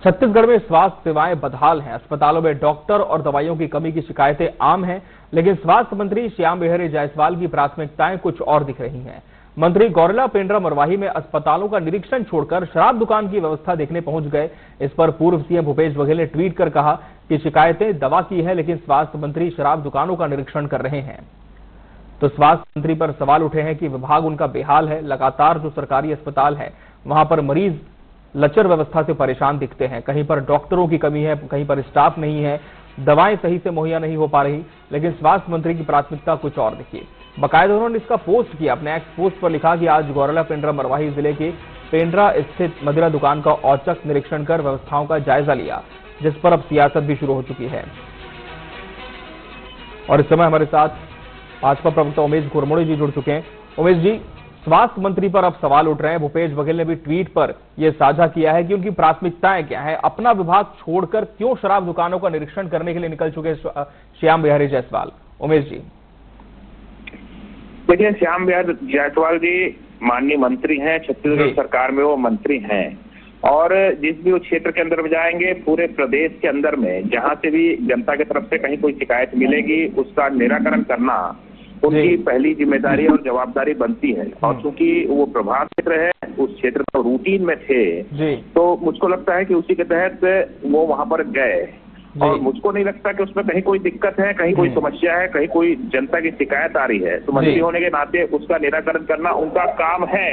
छत्तीसगढ़ में स्वास्थ्य सेवाएं बदहाल हैं। अस्पतालों में डॉक्टर और दवाइयों की कमी की शिकायतें आम हैं, लेकिन स्वास्थ्य मंत्री श्याम बिहारी जायसवाल की प्राथमिकताएं कुछ और दिख रही हैं। मंत्री गौरेला पेंड्रा मरवाही में अस्पतालों का निरीक्षण छोड़कर शराब दुकान की व्यवस्था देखने पहुंच गए। इस पर पूर्व सीएम भूपेश बघेल ने ट्वीट कर कहा कि शिकायतें दवा की है, लेकिन स्वास्थ्य मंत्री शराब दुकानों का निरीक्षण कर रहे हैं। तो स्वास्थ्य मंत्री पर सवाल उठे हैं कि विभाग उनका बेहाल है। लगातार जो सरकारी अस्पताल है वहां पर मरीज लचर व्यवस्था से परेशान दिखते हैं। कहीं पर डॉक्टरों की कमी है, कहीं पर स्टाफ नहीं है, दवाएं सही से मुहैया नहीं हो पा रही। लेकिन स्वास्थ्य मंत्री की प्राथमिकता कुछ और दिखी। बाकायदा उन्होंने इसका पोस्ट किया, अपने एक्स पोस्ट पर लिखा कि आज गौरेला पेंड्रा मरवाही जिले के पेंड्रा स्थित मदिरा दुकान का औचक निरीक्षण कर व्यवस्थाओं का जायजा लिया, जिस पर अब सियासत भी शुरू हो चुकी है। और इस समय हमारे साथ भाजपा प्रवक्ता उमेश घुरमुड़े जी जुड़ चुके हैं। उमेश जी, स्वास्थ्य मंत्री पर अब सवाल उठ रहे हैं। भूपेश बघेल ने भी ट्वीट पर यह साझा किया है कि उनकी प्राथमिकताएं क्या है। अपना विभाग छोड़कर क्यों शराब दुकानों का निरीक्षण करने के लिए निकल चुके श्याम बिहारी जायसवाल? उमेश जी, देखिए, श्याम बिहारी जायसवाल जी माननीय मंत्री हैं, छत्तीसगढ़ सरकार में वो मंत्री हैं और जिस भी वो क्षेत्र के अंदर में जाएंगे, पूरे प्रदेश के अंदर में जहां से भी जनता की तरफ से कहीं कोई शिकायत मिलेगी उसका निराकरण करना उनकी पहली जिम्मेदारी और जवाबदारी बनती है। और चूंकि वो प्रभाव क्षेत्र है, उस क्षेत्र का रूटीन में थे, तो मुझको लगता है कि उसी के तहत वो वहां पर गए और मुझको नहीं लगता कि उसमें कहीं कोई दिक्कत है, कहीं कोई समस्या है, कहीं कोई जनता की शिकायत आ रही है। तो मंत्री होने के नाते उसका निराकरण करना उनका काम है।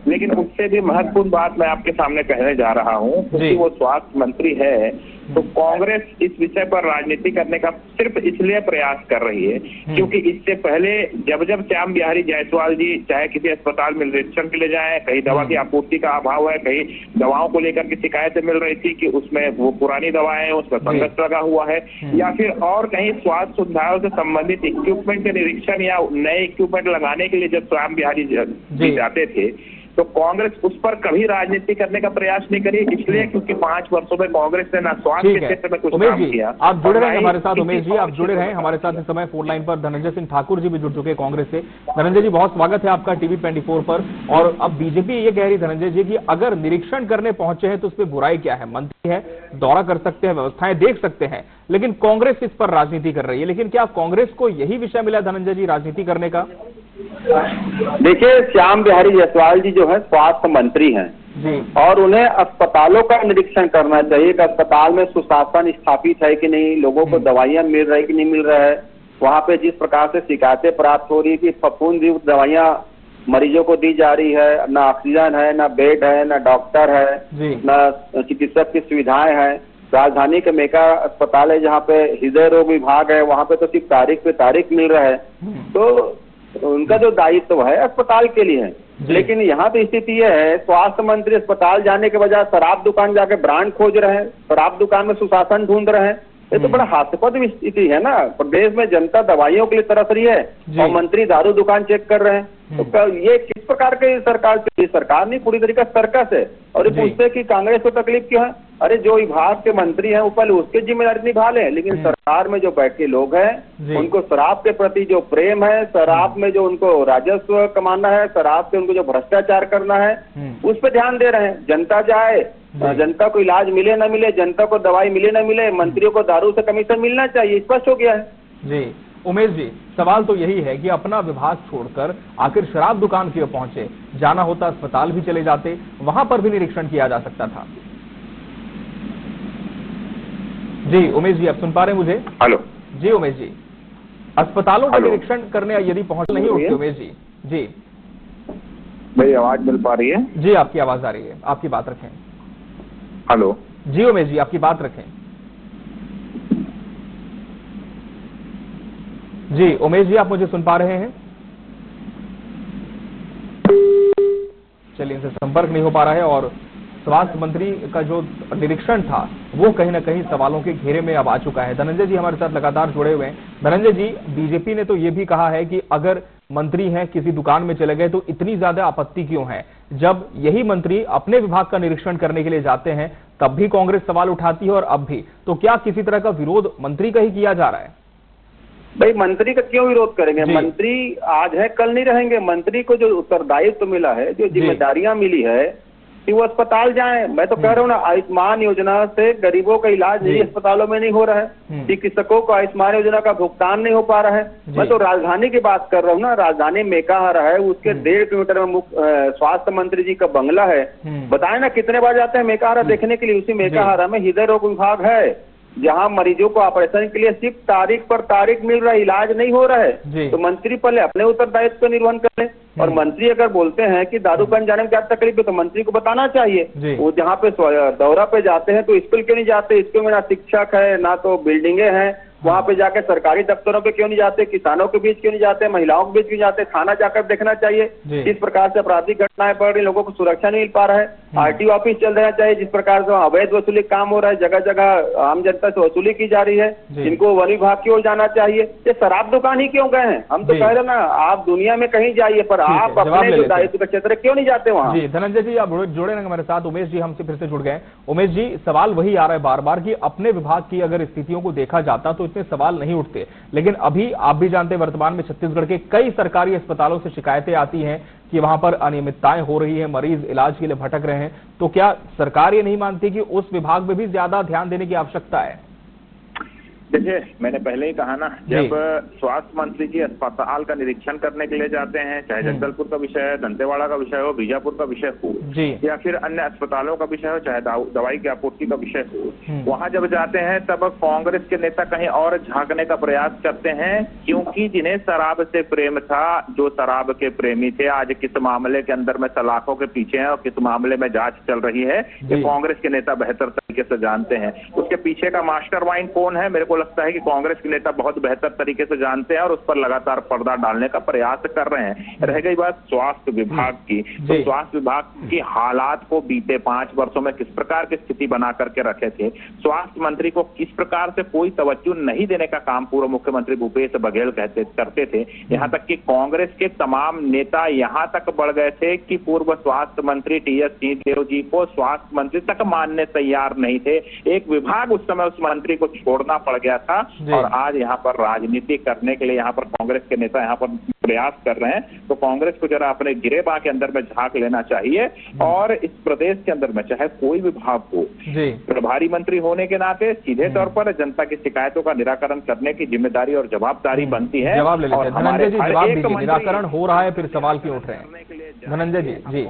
लेकिन उससे भी महत्वपूर्ण बात मैं आपके सामने कहने जा रहा हूँ, क्योंकि वो स्वास्थ्य मंत्री है, तो कांग्रेस इस विषय पर राजनीति करने का सिर्फ इसलिए प्रयास कर रही है क्योंकि इससे पहले जब जब श्याम बिहारी जायसवाल जी चाहे किसी अस्पताल में निरीक्षण के लिए जाए, कहीं दवा की आपूर्ति का अभाव है, कहीं दवाओं को लेकर के शिकायतें मिल रही थी कि उसमें वो पुरानी दवाएं हैं, उसका फंगस लगा हुआ है, या फिर और कहीं स्वास्थ्य सुविधाओं से संबंधित इक्विपमेंट के निरीक्षण या नए इक्विपमेंट लगाने के लिए जब श्याम बिहारी जी जाते थे, तो कांग्रेस उस पर कभी राजनीति करने का प्रयास नहीं करी। इसलिए क्योंकि 5 वर्षों में कांग्रेस ने ना स्वास्थ्य के क्षेत्र में कुछ काम किया। आप जुड़े रहे हमारे साथ। उमेश जी, आप जुड़े रहे हमारे साथ। इस समय फोन लाइन पर धनंजय सिंह ठाकुर जी भी जुड़ चुके हैं कांग्रेस से। धनंजय जी, बहुत स्वागत है आपका टीवी 24 पर। और अब बीजेपी ये कह रही धनंजय जी कि अगर निरीक्षण करने पहुंचे हैं तो उस पर बुराई क्या है? मंत्री है, दौरा कर सकते हैं, व्यवस्थाएं देख सकते हैं, लेकिन कांग्रेस इस पर राजनीति कर रही है। लेकिन क्या कांग्रेस को यही विषय मिला धनंजय जी राजनीति करने का? देखिए, श्याम बिहारी जायसवाल जी जो है स्वास्थ्य मंत्री हैं और उन्हें अस्पतालों का निरीक्षण करना चाहिए कि अस्पताल में सुशासन स्थापित है कि नहीं, लोगों को दवाइयां मिल रही कि नहीं मिल रहा है। वहां पे जिस प्रकार से शिकायतें प्राप्त हो रही है कि फफूंदयुक्त दवाइयां मरीजों को दी जा रही है, ना ऑक्सीजन है, ना बेड है, ना डॉक्टर है, ना चिकित्सक की सुविधाएं हैं। राजधानी के मेका अस्पताल है जहाँ पे हृदय रोग विभाग है, वहाँ पे तो सिर्फ तारीख पे तारीख मिल रहा है। तो उनका जो दायित्व है अस्पताल के लिए है। लेकिन यहाँ पे स्थिति यह है, स्वास्थ्य मंत्री अस्पताल जाने के बजाय शराब दुकान जाके ब्रांड खोज रहे हैं, शराब दुकान में सुशासन ढूंढ रहे हैं। ये तो बड़ा हास्यास्पद स्थिति है ना। प्रदेश में जनता दवाइयों के लिए तरस रही है और मंत्री दारू दुकान चेक कर रहे हैं। तो ये किस प्रकार की सरकार? सरकार नहीं, पूरी तरीका सर्कस है। और ये पूछते कि कांग्रेस को तकलीफ क्यों है? अरे जो विभाग के मंत्री हैं वो पहले उसके जिम्मेदारी निभा लें, लेकिन सरकार में जो बैठे लोग हैं उनको शराब के प्रति जो प्रेम है, शराब में जो उनको राजस्व कमाना है, शराब से उनको जो भ्रष्टाचार करना है, उस पर ध्यान दे रहे हैं। जनता जाए, जनता को इलाज मिले ना मिले, जनता को दवाई मिले ना मिले, मंत्रियों को दारू से कमीशन मिलना चाहिए, स्पष्ट हो गया है। जी उमेश जी, सवाल तो यही है कि अपना विभाग छोड़कर आखिर शराब दुकान क्यों पहुंचे? जाना होता अस्पताल भी चले जाते, वहां पर भी निरीक्षण किया जा सकता था। जी उमेश जी, आप सुन पा रहे हैं मुझे? हेलो जी उमेश जी, अस्पतालों का निरीक्षण करने यदि पहुंच नहीं होती उमेश जी? जी मेरी आवाज मिल पा रही है? जी आपकी आवाज आ रही है, आपकी बात रखें। हेलो जी उमेश जी, आपकी बात रखें। जी उमेश जी, आप मुझे सुन पा रहे हैं? चलिए, इनसे संपर्क नहीं हो पा रहा है। और स्वास्थ्य मंत्री का जो निरीक्षण था वो कहीं ना कहीं सवालों के घेरे में अब आ चुका है। धनंजय जी हमारे साथ लगातार जुड़े हुए हैं। धनंजय जी, बीजेपी ने तो ये भी कहा है कि अगर मंत्री हैं किसी दुकान में चले गए तो इतनी ज्यादा आपत्ति क्यों है? जब यही मंत्री अपने विभाग का निरीक्षण करने के लिए जाते हैं तब भी कांग्रेस सवाल उठाती है और अब भी। तो क्या किसी तरह का विरोध मंत्री का ही किया जा रहा है? भाई, मंत्री का क्यों विरोध करेंगे? मंत्री आज है कल नहीं रहेंगे। मंत्री को जो उत्तरदायित्व मिला है, जो जिम्मेदारियां मिली है, कि वो अस्पताल जाएं। मैं तो कह रहा हूँ ना, आयुष्मान योजना से गरीबों का इलाज निजी अस्पतालों में नहीं हो रहा है, चिकित्सकों को आयुष्मान योजना का भुगतान नहीं हो पा रहा है। मैं तो राजधानी की बात कर रहा हूँ ना, राजधानी मेकाहारा है, उसके 1.5 किलोमीटर में स्वास्थ्य मंत्री जी का बंगला है। बताए ना कितने बार जाते हैं मेकाहारा देखने के लिए। उसी मेकाहारा में हृदय रोग विभाग है, जहां मरीजों को ऑपरेशन के लिए सिर्फ तारीख पर तारीख मिल रहा है, इलाज नहीं हो रहा है। तो मंत्री पहले अपने उत्तरदायित्व को निर्वहन करें। और मंत्री अगर बोलते हैं कि दारूबंद जाने में क्या तकलीफ है, तो मंत्री को बताना चाहिए। वो जहाँ पे दौरा पे जाते हैं तो स्कूल क्यों नहीं जाते? स्कूल में ना शिक्षक है, ना तो बिल्डिंगे हैं। वहाँ पे जाके सरकारी दफ्तरों पे क्यों नहीं जाते? किसानों के बीच क्यों नहीं जाते? महिलाओं के बीच क्यों जाते? थाना जाकर देखना चाहिए। किस प्रकार से आपराधिक घटनाएं बढ़ रही, लोगों को सुरक्षा नहीं मिल पा रहा है। आरटीओ ऑफिस चल रहना चाहिए, जिस प्रकार से अवैध वसूली काम हो रहा है, जगह जगह आम जनता से वसूली की जा रही है, जिनको वन विभाग की ओर जाना चाहिए। ये शराब दुकान ही क्यों गए हैं? हम तो कह रहे ना, आप दुनिया में कहीं जाइए, पर आप अपने जो दायित्व का क्षेत्र क्यों नहीं जाते वहाँ? जी धनंजय जी, आप जुड़े रहेंगे हमारे साथ। उमेश जी हमसे फिर से जुड़ गए। उमेश जी, सवाल वही आ रहा है बार बार कि अपने विभाग की अगर स्थितियों को देखा जाता तो इतने सवाल नहीं उठते, लेकिन अभी आप भी जानते हैं वर्तमान में छत्तीसगढ़ के कई सरकारी अस्पतालों से शिकायतें आती हैं कि वहां पर अनियमितताएं हो रही है, मरीज इलाज के लिए भटक रहे हैं। तो क्या सरकार ये नहीं मानती कि उस विभाग में भी ज्यादा ध्यान देने की आवश्यकता है? देखिए, मैंने पहले ही कहा ना, जब स्वास्थ्य मंत्री जी अस्पताल का निरीक्षण करने के लिए जाते हैं, चाहे जगदलपुर का विषय है, दंतेवाड़ा का विषय हो, बीजापुर का विषय हो, या फिर अन्य अस्पतालों का विषय हो, चाहे दवाई की आपूर्ति का विषय हो, वहां जब जाते हैं तब कांग्रेस के नेता कहीं और झांकने का प्रयास करते हैं। क्योंकि जिन्हें शराब से प्रेम था, जो शराब के प्रेमी थे, आज किस मामले के अंदर में सलाखों के पीछे हैं और किस मामले में जांच चल रही है, ये कांग्रेस के नेता बेहतर तरीके से जानते हैं। उसके पीछे का मास्टरमाइंड कौन है, मेरे को लगता है कि कांग्रेस के नेता बहुत बेहतर तरीके से जानते हैं और उस पर लगातार पर्दा डालने का प्रयास कर रहे हैं। रह गई बात स्वास्थ्य विभाग की, तो स्वास्थ्य विभाग की हालात को बीते 5 वर्षों में किस प्रकार की स्थिति बना करके रखे थे, स्वास्थ्य मंत्री को किस प्रकार से कोई तवज्जो नहीं देने का काम पूर्व मुख्यमंत्री भूपेश बघेल करते थे। यहाँ तक कि कांग्रेस के तमाम नेता यहाँ तक बढ़ गए थे कि पूर्व स्वास्थ्य मंत्री टी.एस. सिंहदेव जी को स्वास्थ्य मंत्री तक मानने तैयार नहीं थे। एक विभाग उस समय उस मंत्री को छोड़ना पड़ गया था। और आज यहाँ पर राजनीति करने के लिए यहाँ पर कांग्रेस के नेता यहाँ पर प्रयास कर रहे हैं। तो कांग्रेस को जरा अपने गिरेबां के अंदर में झांक लेना चाहिए और इस प्रदेश के अंदर में चाहे कोई विभाग हो, प्रभारी मंत्री होने के नाते सीधे तौर पर जनता की शिकायतों का निराकरण करने की जिम्मेदारी और जवाबदारी बनती है। जवाब ले लेते हैं धनंजय जी, जवाब दीजिए। निराकरण हो रहा है, फिर सवाल क्यों उठ रहे हैं धनंजय जी? जी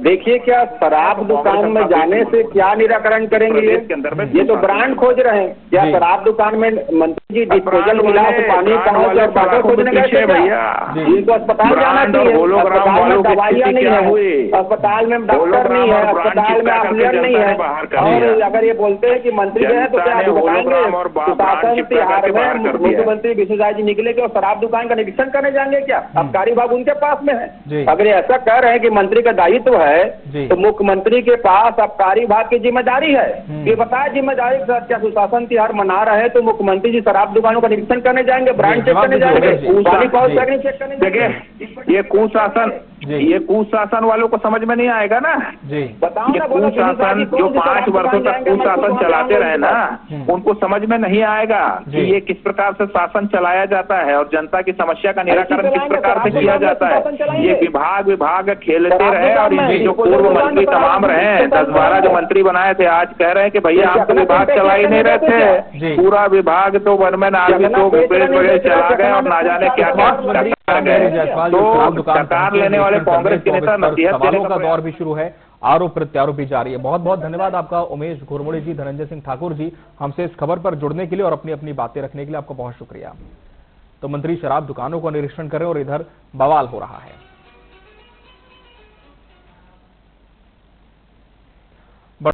देखिए, क्या शराब दुकान में जाने से क्या निराकरण करेंगे? ये तो ब्रांड खोज रहे हैं। क्या शराब दुकान में मंत्री जी डिस्पोजल गिलास पानी कहाँ से बाटर खोजने गए भैया? इनको अस्पताल जाना चाहिए। अस्पताल में दवाइयाँ नहीं है, अस्पताल में डॉक्टर नहीं है, अस्पताल में ऑक्सीजन नहीं है। और अगर ये बोलते हैं कि मंत्री जो है तो क्या बताएंगे? सुशासन तिहार में मुख्यमंत्री विष्णुदास जी निकले कि और शराब दुकान का निरीक्षण करने जाएंगे क्या? आबकारी विभाग उनके पास में है। अगर ऐसा कह रहे हैं कि मंत्री का दायित्व है, तो मुख्यमंत्री के पास आबकारी विभाग की जिम्मेदारी है। ये बताया जिम्मेदारी के साथ क्या सुशासन तिहार मना रहे हैं तो मुख्यमंत्री जी शराब दुकानों का निरीक्षण करने जाएंगे, ब्रांड चेक करने जाएंगे, पानी पाउच पैकिंग चेक करने जाएंगे। ये कुशासन वालों को समझ में नहीं आएगा ना। बताओ ना, कुशासन जो 5 वर्षों तक कुशासन चलाते रहे ना, उनको समझ में नहीं आएगा कि ये किस प्रकार से शासन चलाया जाता है और जनता की समस्या का निराकरण किस प्रकार से किया जाता है। ये विभाग खेलते रहे और ये जो पूर्व मंत्री तमाम रहे, 10-12 जो मंत्री बनाए थे, आज कह रहे हैं कि भैया आप तो विभाग चला ही नहीं रहे थे। पूरा विभाग तो वनमैन आदमी तो भूपेश बघेल चला गए और ना जाने क्या क्या गए। तो सरकार लेने वाले कांग्रेस के नेता नसीहत देने का दौर भी शुरू है, आरोप प्रत्यारोप भी जारी है। बहुत बहुत धन्यवाद आपका उमेश घुरमुड़े जी, धनंजय सिंह ठाकुर जी, हमसे इस खबर पर जुड़ने के लिए और अपनी अपनी बातें रखने के लिए आपका बहुत शुक्रिया। तो मंत्री शराब दुकानों का निरीक्षण करें और इधर बवाल हो रहा है।